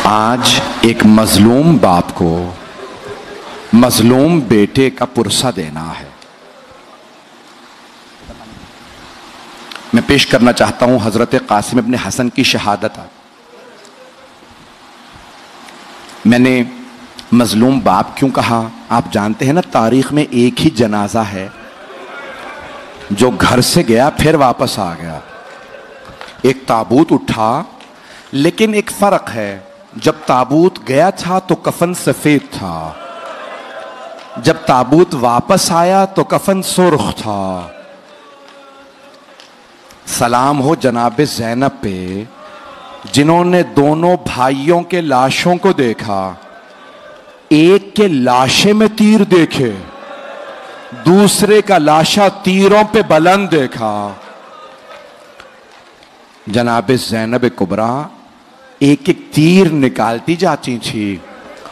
آج ایک مظلوم باپ کو مظلوم بیٹے کا پرسہ دینا ہے۔ میں پیش کرنا چاہتا ہوں حضرت قاسم ابن حسن کی شہادت۔ میں نے مظلوم باپ کیوں کہا؟ آپ جانتے ہیں نا، تاریخ میں ایک ہی جنازہ ہے جو گھر سے گیا پھر واپس آ گیا۔ ایک تابوت اٹھا، لیکن ایک فرق ہے، جب تابوت گیا تھا تو کفن سفید تھا، جب تابوت واپس آیا تو کفن سرخ تھا۔ سلام ہو جناب زینب پہ، جنہوں نے دونوں بھائیوں کے لاشوں کو دیکھا، ایک کے لاشے میں تیر دیکھے، دوسرے کا لاشا تیروں پہ بلند دیکھا۔ جناب زینب کبریٰ ایک ایک تیر نکالتی جاتی تھی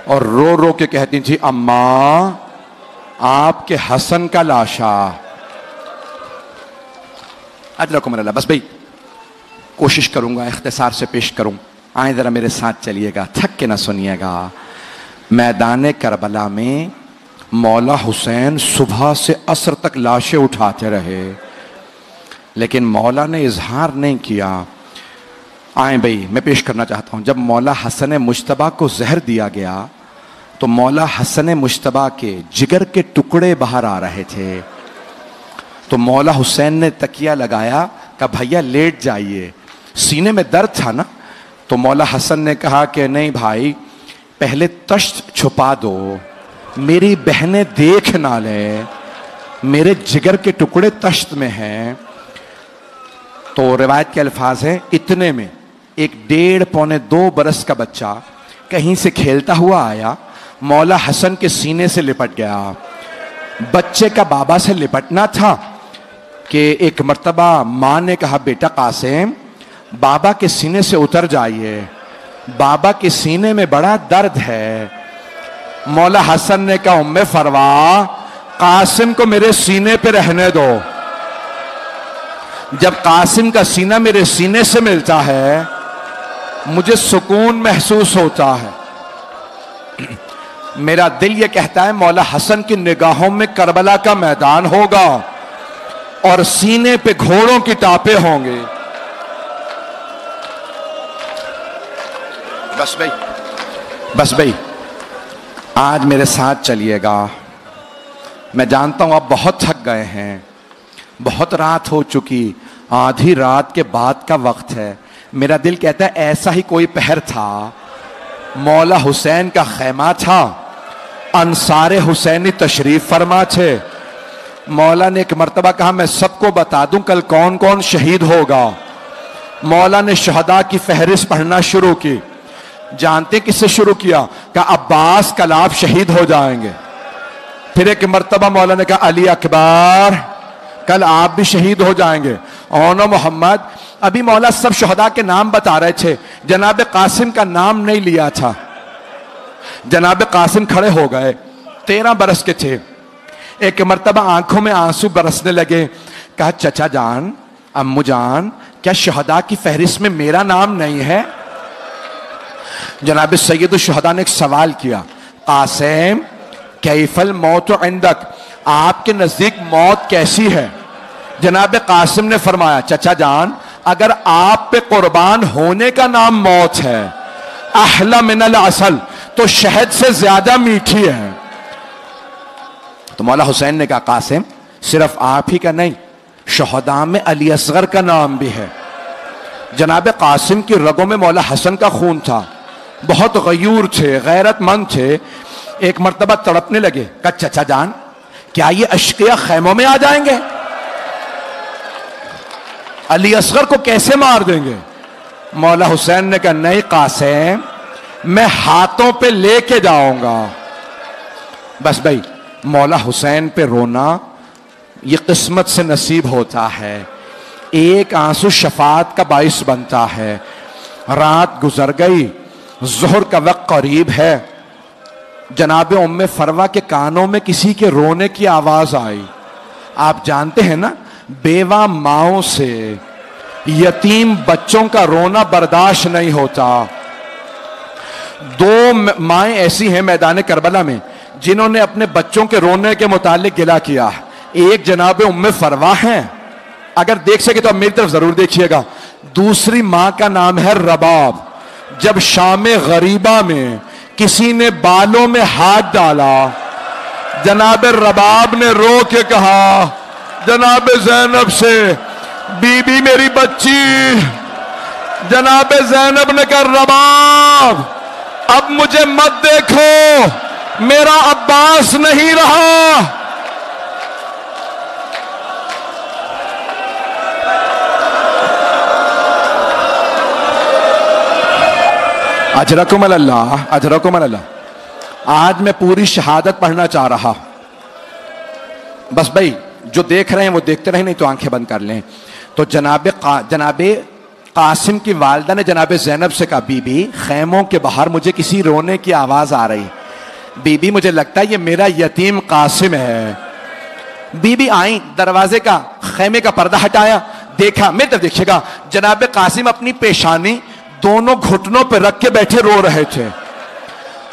اور رو رو کے کہتی تھی، اماں آپ کے حسن کا لاشا۔ اجرکم اللہ۔ بس بھائی کوشش کروں گا اختصار سے پیش کروں، آئیں ذرا میرے ساتھ چلیے گا، تھک کے نہ سنیے گا۔ میدان کربلا میں مولا حسین صبح سے عصر تک لاشیں اٹھاتے رہے، لیکن مولا نے اظہار نہیں کیا۔ آئیں بھائی میں پیش کرنا چاہتا ہوں، جب مولا حسن مجتبیٰ کو زہر دیا گیا تو مولا حسن مجتبیٰ کے جگر کے ٹکڑے باہر آ رہے تھے، تو مولا حسین نے تکیہ لگایا، کہا بھیا لیٹ جائیے، سینے میں درد تھا نا، تو مولا حسن نے کہا کہ نہیں بھائی، پہلے تشت چھپا دو، میری بہنیں دیکھ نہ لیں، میرے جگر کے ٹکڑے تشت میں ہیں۔ تو روایت کے الفاظ ہیں، اتنے میں ایک 1.5 پونے 2 برس کا بچہ کہیں سے کھیلتا ہوا آیا، مولا حسن کے سینے سے لپٹ گیا۔ بچے کا بابا سے لپٹنا تھا کہ ایک مرتبہ ماں نے کہا، بیٹا قاسم بابا کے سینے سے اتر جائیے، بابا کے سینے میں بڑا درد ہے۔ مولا حسن نے کہا، ام فروا قاسم کو میرے سینے پہ رہنے دو، جب قاسم کا سینہ میرے سینے سے ملتا ہے مجھے سکون محسوس ہوتا ہے۔ میرا دل یہ کہتا ہے مولا حسن کی نگاہوں میں کربلا کا میدان ہوگا اور سینے پہ گھوڑوں کی ٹاپیں ہوں گے۔ بس بھائی آج میرے ساتھ چلیے گا۔ میں جانتا ہوں آپ بہت تھک گئے ہیں، بہت رات ہو چکی، آدھی رات کے بعد کا وقت ہے۔ میرا دل کہتا ہے ایسا ہی کوئی پہر تھا، مولا حسین کا خیمہ تھا، انصار حسینی تشریف فرما تھے، مولا نے ایک مرتبہ کہا میں سب کو بتا دوں کل کون کون شہید ہوگا۔ مولا نے شہداء کی فہرست پڑھنا شروع کی۔ جانتے کس سے شروع کیا؟ کہ عباس کل آپ شہید ہو جائیں گے۔ پھر ایک مرتبہ مولا نے کہا علی اکبر کل آپ بھی شہید ہو جائیں گے، اونو محمد۔ ابھی مولا سب شہداء کے نام بتا رہے تھے، جناب قاسم کا نام نہیں لیا تھا۔ جناب قاسم کھڑے ہو گئے، 13 برس کے تھے۔ ایک مرتبہ آنکھوں میں آنسو برسنے لگے، کہا چچا جان، امو جان، کیا شہداء کی فہرست میں میرا نام نہیں ہے؟ جناب سید الشہداء نے ایک سوال کیا، قاسم کیف الموت عندک، آپ کے نزدیک موت کیسی ہے؟ جناب قاسم نے فرمایا، چچا جان اگر آپ پہ قربان ہونے کا نام موت ہے، احلی من العسل، تو شہد سے زیادہ میٹھی ہے۔ تو مولا حسین نے کہا، قاسم صرف آپ ہی کا نہیں، شہداء میں علی اصغر کا نام بھی ہے۔ جناب قاسم کی رگوں میں مولا حسن کا خون تھا، بہت غیور تھے، غیرت مند تھے۔ ایک مرتبہ تڑپنے لگے، کہا چچا جان کیا یہ اشقیاء خیموں میں آ جائیں گے؟ علی اصغر کو کیسے مار دیں گے؟ مولا حسین نے کہا نہیں قاسم، میں ہاتھوں پہ لے کے جاؤں گا۔ بس بھائی مولا حسین پہ رونا یہ قسمت سے نصیب ہوتا ہے، ایک آنسو شفاعت کا باعث بنتا ہے۔ رات گزر گئی، ظہر کا وقت قریب ہے، جناب ام فروا کے کانوں میں کسی کے رونے کی آواز آئی۔ آپ جانتے ہیں نا، بیوہ ماؤں سے یتیم بچوں کا رونا برداشت نہیں ہوتا۔ دو مائیں ایسی ہیں میدان کربلا میں جنہوں نے اپنے بچوں کے رونے کے متعلق گلہ کیا. ایک جناب ام فروا ہیں, اگر دیکھ سکے تو اب میری طرف ضرور دیکھیے گا. دوسری ماں کا نام ہے رباب. جب شام غریبہ میں کسی نے بالوں میں ہاتھ ڈالا, جناب رباب نے رو کے کہا جناب زینب سے, بی بی میری بچی. جناب زینب نے کہا رباب اب مجھے مت دیکھو, میرا عباس نہیں رہا. اجرکم اللہ, اجرکم اللہ. آج میں پوری شہادت پڑھنا چاہ رہا. بس بھائی جو دیکھ رہے ہیں وہ دیکھتے رہیں, نہیں تو آنکھیں بند کر لیں. تو جناب قاسم کی والدہ نے جناب زینب سے کہا بی بی خیموں کے باہر مجھے کسی رونے کی آواز آ رہی. بی بی مجھے لگتا ہے یہ میرا یتیم قاسم ہے. بی بی آئیں, دروازے کا خیمے کا پردہ ہٹایا, دیکھا, میرے طرف دیکھیے گا, جناب قاسم اپنی پیشانی دونوں گھٹنوں پہ رکھ کے بیٹھے رو رہے تھے.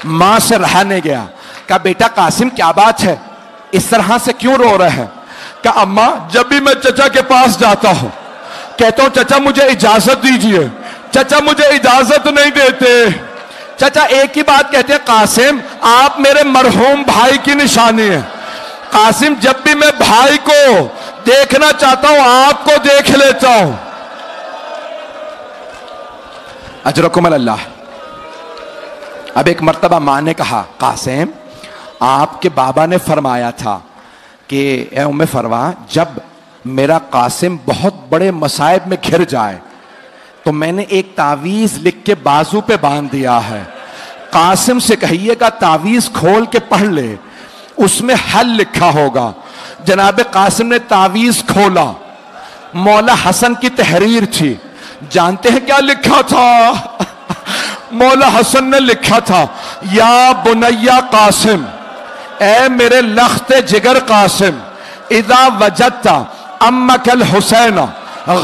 ماں سے رہا نہیں گیا. کہا بیٹا قاسم کیا بات ہے, اس طرح سے کیوں رو رہے ہیں؟ کہا اماں جب بھی میں چچا کے پاس جاتا ہوں کہتا ہوں چچا مجھے اجازت دیجئے, چچا مجھے اجازت نہیں دیتے. چچا ایک ہی بات کہتے ہیں قاسم آپ میرے مرحوم بھائی کی نشانی ہے. قاسم جب بھی میں بھائی کو دیکھنا چاہتا ہوں آپ کو دیکھ لیتا ہوں. اجرکم اللہ. اب ایک مرتبہ ماں نے کہا قاسم آپ کے بابا نے فرمایا تھا کہ اے ام فروا جب میرا قاسم بہت بڑے مصائب میں گھر جائے تو میں نے ایک تعویذ لکھ کے بازو پہ باندھ دیا ہے. قاسم سے کہیے گا تعویذ کھول کے پڑھ لے, اس میں حل لکھا ہوگا. جناب قاسم نے تعویذ کھولا, مولا حسن کی تحریر تھی. جانتے ہیں کیا لکھا تھا؟ مولا حسن نے لکھا تھا یا بنیا قاسم, اے میرے لخت جگر قاسم, اذا وجدت امک الحسین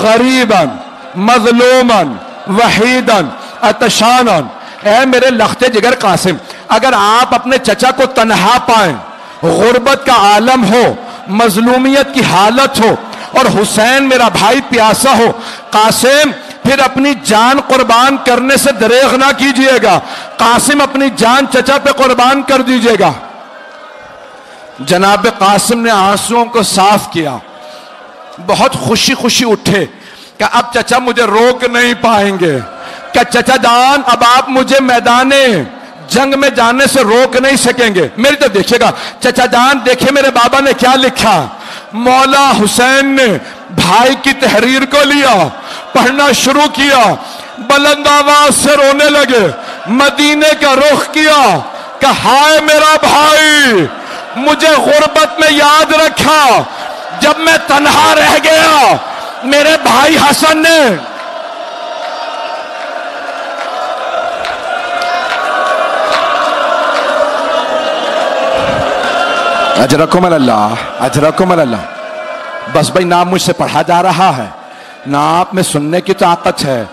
غریبا مظلوما وحیدا عطشانا, اے میرے لخت جگر قاسم اگر آپ اپنے چچا کو تنہا پائیں, غربت کا عالم ہو, مظلومیت کی حالت ہو, اور حسین میرا بھائی پیاسا ہو, قاسم پھر اپنی جان قربان کرنے سے دریغ نہ کیجئے گا. قاسم اپنی جان چچا پہ قربان کر دیجئے گا. جناب قاسم نے آنسوؤں کو صاف کیا, بہت خوشی خوشی اٹھے کہ اب چچا مجھے روک نہیں پائیں گے, کہ چچا جان اب آپ مجھے میدان جنگ میں جانے سے روک نہیں سکیں گے. میری طرف دیکھیے گا, چچا جان دیکھیں میرے بابا نے کیا لکھا. مولا حسین نے بھائی کی تحریر کو لیا, پڑھنا شروع کیا, بلند آواز سے رونے لگے, مدینے کا رخ کیا کہ ہائے میرا بھائی, مجھے غربت میں یاد رکھا, جب میں تنہا رہ گیا میرے بھائی حسن نے اجرکم اللہ, اجرکم اللہ. بس بھائی نہ مجھ سے پڑھا جا رہا ہے نہ آپ میں سننے کی طاقت ہے.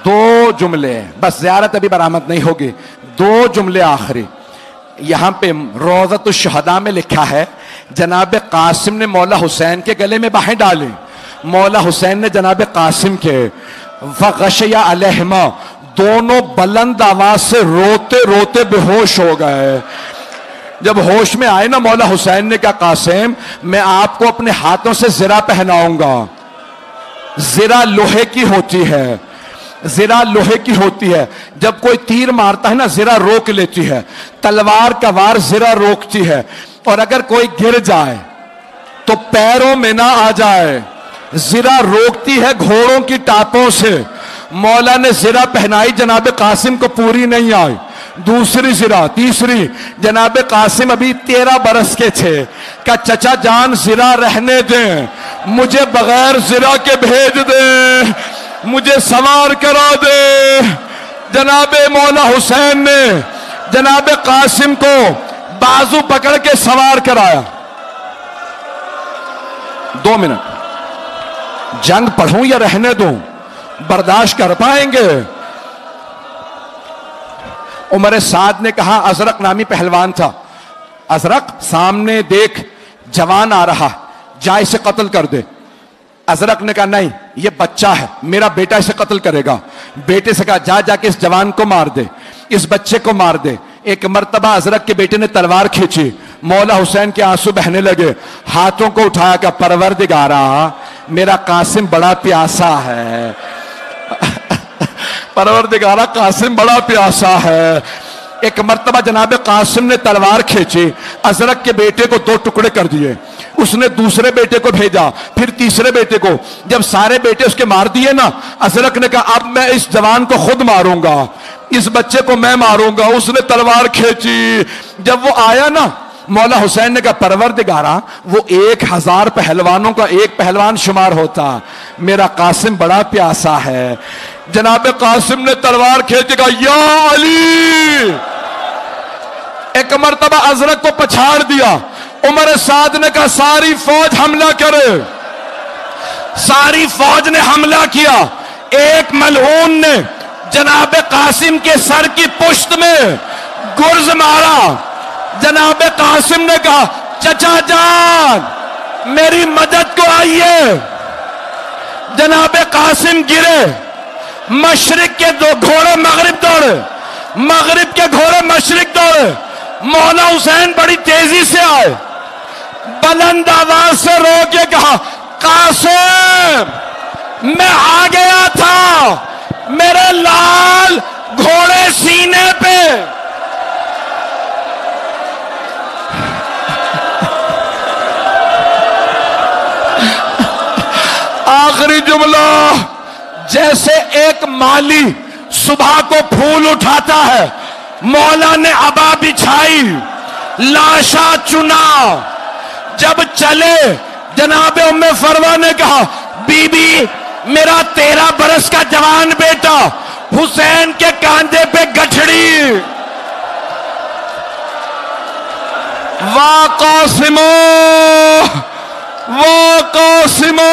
دو جملے بس, زیارت ابھی برآمد نہیں ہوگی, دو جملے آخری. یہاں پہ روضۃ الشہداء میں لکھا ہے جناب قاسم نے مولا حسین کے گلے میں باہیں ڈالی, مولا حسین نے جناب قاسم کے, فغشی علیہما, دونوں بلند آواز سے روتے روتے بے ہوش ہو گئے. جب ہوش میں آئے نا مولا حسین نے کہا قاسم میں آپ کو اپنے ہاتھوں سے زرہ پہناؤں گا. زرہ لوہے کی ہوتی ہے, زرہ لوہے کی ہوتی ہے. جب کوئی تیر مارتا ہے نا زرہ روک لیتی ہے, تلوار کا وار زرہ روکتی ہے, اور اگر کوئی گر جائے تو پیروں میں نہ آ جائے. زرہ روکتی ہے گھوڑوں کی ٹاپوں سے. مولا نے زرہ پہنائی, جناب قاسم کو پوری نہیں آئی. دوسری زرہ, تیسری, جناب قاسم ابھی 13 برس کے تھے. کہ چچا جان زرہ رہنے دیں, مجھے بغیر زرہ کے بھیج دیں, مجھے سوار کرا دے. جناب مولا حسین نے جناب قاسم کو بازو پکڑ کے سوار کرایا. 2 منٹ, جنگ پڑھوں یا رہنے دوں؟ برداشت کر پائیں گے؟ عمر سعد نے کہا ازرق نامی پہلوان تھا، ازرق سامنے دیکھ جوان آ رہا، جا اسے قتل کر دے۔ ازرق نے کہا نہیں یہ بچہ ہے، میرا بیٹا اسے قتل کرے گا۔ بیٹے سے کہا جا کے اس جوان کو مار دے، اس بچے کو مار دے۔ ایک مرتبہ ازرق کے بیٹے نے تلوار کھینچی، مولا حسین کے آنسو بہنے لگے، ہاتھوں کو اٹھایا کہ پروردگارا میرا قاسم بڑا پیاسا ہے، پروردگارا قاسم بڑا پیاسا ہے۔ ایک مرتبہ جناب قاسم نے تلوار کھینچی، ازرق کے بیٹے کو 2 ٹکڑے کر دیے، اس نے دوسرے بیٹے کو بھیجا، پھر تیسرے بیٹے کو، جب سارے بیٹے اس کے مار دیے نا، ازرق نے کہا اب میں اس جوان کو خود ماروں گا، اس بچے کو میں ماروں گا۔ اس نے تلوار کھینچی، جب وہ آیا نا مولا حسین نے کہا پروردگارا وہ 1000 پہلوانوں کا ایک پہلوان شمار ہوتا، میرا قاسم بڑا پیاسا ہے۔ جناب قاسم نے تلوار کھینچ کہا یا علی، ایک مرتبہ ازرق کو پچھاڑ دیا۔ عمر سعد نے کہا ساری فوج حملہ کرے، ساری فوج نے حملہ کیا۔ ایک ملعون نے جناب قاسم کے سر کی پشت میں گرز مارا۔ جناب قاسم نے کہا چچا جان میری مدد کو آئیے۔ جناب قاسم گرے، مشرق کے 2 گھوڑے مغرب دوڑے، مغرب کے گھوڑے مشرق دوڑے۔ مولا حسین بڑی تیزی سے آئے، بلند آواز سے رو کے کہا قاسم میں آ گیا تھا، میرے لال گھوڑے سینے پہ۔ آخری جملہ، جیسے ایک مالی صبح کو پھول اٹھاتا ہے، مولا نے عبا بچھائی، لاشا چنا۔ جب چلے جناب ام فروہ نے کہا بی بی میرا 13 برس کا جوان بیٹا حسین کے کاندھے پہ گٹھڑی۔ وا قاسمو، وا قاسمو۔